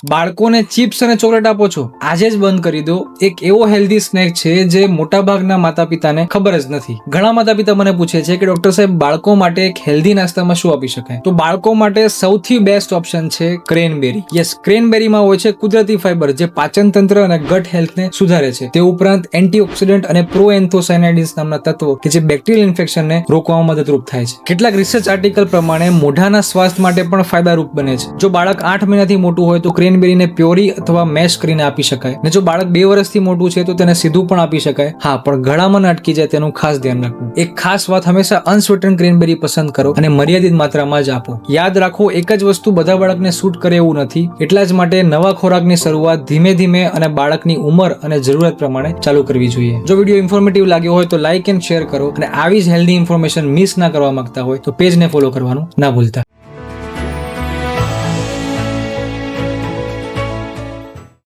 બાળકોને ચિપ્સ અને ચોકલેટ આપો છો, આજે જ બંધ કરી દો. એક એવો હેલ્ધી સ્નેક છે જે મોટાભાગના માતા પિતાને ખબર જ નથી. ઘણા માતા પિતા મને પૂછે છે કે ડોક્ટર સાહેબ, બાળકો માટે એક હેલ્ધી નાસ્તામાં શું આપી શકાય? તો બાળકો માટે સૌથી બેસ્ટ ઓપ્શન છે ક્રેનબેરી. યસ, ક્રેનબેરીમાં હોય છે કુદરતી ફાઈબર જે પાચન તંત્ર અને ગટ હેલ્થને સુધારે છે. તે ઉપરાંત એન્ટીઓક્સિડન્ટ અને પ્રોએન્થોસાયનાઇડિન્સ નામના તત્વો કે જે બેક્ટેરિયલ ઇન્ફેક્શનને રોકવામાં મદદરૂપ થાય છે. કેટલાક રિસર્ચ આર્ટિકલ પ્રમાણે મોઢાના સ્વાસ્થ્ય માટે પણ ફાયદારૂપ બને છે. જો બાળક 8 મહિનાથી મોટું હોય તો ક્રેનબેરીને પ્યોરી અથવા મેશ કરીને આપી શકાય. ને જો બાળક 2 વર્ષથી મોટું છે તો તેને સીધું પણ આપી શકાય. હા, પણ ગળામાં ન અટકી જાય તેનું ખાસ ધ્યાન રાખવું. એક ખાસ વાત, હંમેશા અનસ્વીટન ક્રેનબેરી પસંદ કરો અને મર્યાદિત માત્રામાં જ આપો. યાદ રાખો, એક જ વસ્તુ બધા બાળકને સૂટ કરે એવું નથી. એટલા જ માટે નવા ખોરાકની શરૂઆત ધીમે ધીમે અને બાળકની ઉંમર અને જરૂરિયાત પ્રમાણે ચાલુ કરવી જોઈએ. જો વિડીયો ઇન્ફોર્મેટિવ લાગ્યો હોય તો લાઇક એન્ડ શેર કરો, અને આવી જ હેલ્ધી ઇન્ફોર્મેશન મિસ ના કરવા માંગતા હોય તો પેજને ફોલો કરવાનું ના ભૂલતા.